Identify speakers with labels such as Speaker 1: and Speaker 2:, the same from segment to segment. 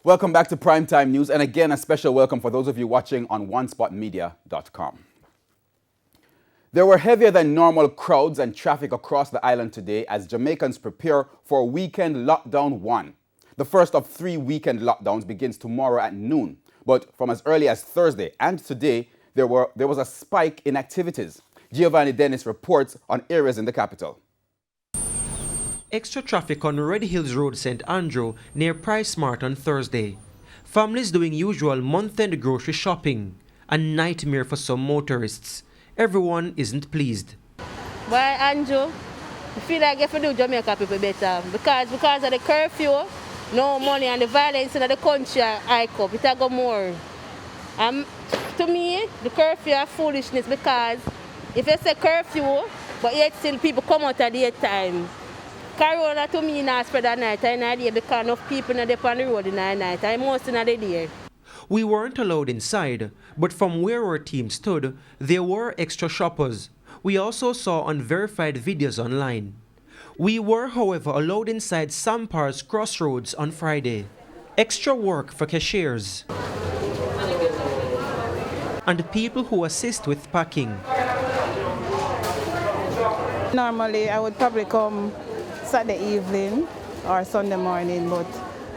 Speaker 1: Welcome back to Primetime News, and again, a special welcome for those of you watching on onespotmedia.com. There were heavier than normal crowds and traffic across the island today as Jamaicans prepare for weekend lockdown 1. The first of 3 weekend lockdowns begins tomorrow at noon, but from as early as Thursday and today, there was a spike in activities. Giovanni Dennis reports on areas in the capital.
Speaker 2: Extra traffic on Red Hills Road, St. Andrew, near Price Smart on Thursday. Families doing usual month-end grocery shopping. A nightmare for some motorists. Everyone isn't pleased.
Speaker 3: Why, Andrew? I feel like if we do Jamaica people better. Because of the curfew, no money, and the violence in the country hike up. It go more. To me, the curfew is foolishness because if you say curfew, but yet still people come out at the daytime. Corona to me not spread at night and idea because enough people on the road in the night and most in the day.
Speaker 2: We weren't allowed inside, but from where our team stood, there were extra shoppers. We also saw unverified videos online. We were, however, allowed inside Sampar's Crossroads on Friday. Extra work for cashiers and people who assist with packing.
Speaker 4: Normally, I would probably come Saturday evening or Sunday morning, but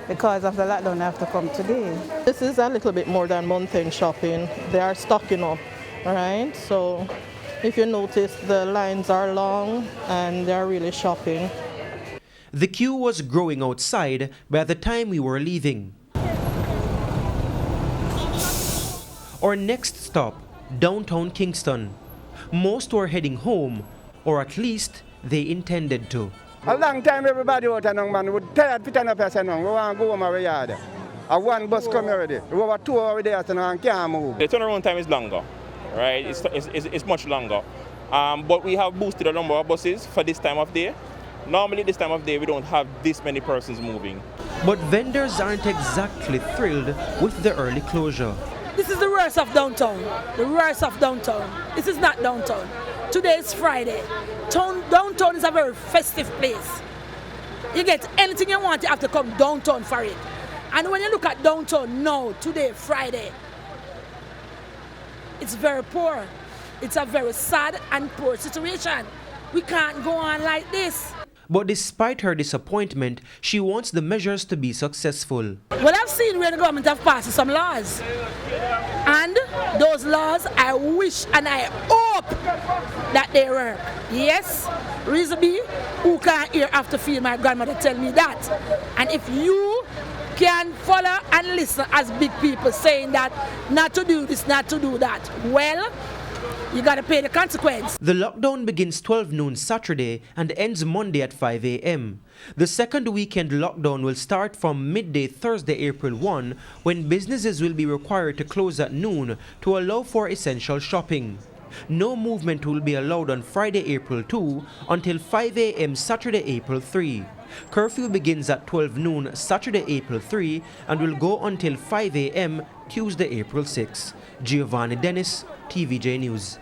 Speaker 4: because of the lockdown, I have to come today.
Speaker 5: This is a little bit more than month-end shopping. They are stocking up, right? So if you notice, the lines are long and they are really shopping.
Speaker 2: The queue was growing outside by the time we were leaving. Our next stop, downtown Kingston. Most were heading home, or at least they intended to.
Speaker 6: A long time everybody out and man would tired to turn up here and we want to go home our yard. One bus come already. We over 2 hours there and can't move.
Speaker 7: The turnaround time is longer, right? It's much longer. But we have boosted the number of buses for this time of day. Normally this time of day we don't have this many persons moving.
Speaker 2: But vendors aren't exactly thrilled with the early closure.
Speaker 8: This is the worst of downtown. The worst of downtown. This is not downtown. Today is Friday. Downtown is a very festive place. You get anything you want, you have to come downtown for it. And when you look at downtown now, today, Friday, it's very poor. It's a very sad and poor situation. We can't go on like this.
Speaker 2: But despite her disappointment, she wants the measures to be successful.
Speaker 8: Well, I've seen where the government have passed some laws. And those laws, I wish and I hope that they work. Yes, reason be, who can't hear after feel my grandmother tell me that. And if you can follow and listen as big people saying that not to do this, not to do that, well, you gotta pay the consequence.
Speaker 2: The lockdown begins 12 noon Saturday and ends Monday at 5 a.m. The second weekend lockdown will start from midday Thursday, April 1, when businesses will be required to close at noon to allow for essential shopping. No movement will be allowed on Friday, April 2 until 5 a.m. Saturday, April 3. Curfew begins at 12 noon Saturday, April 3 and will go until 5 a.m. Tuesday, April 6. Giovanni Dennis, TVJ News.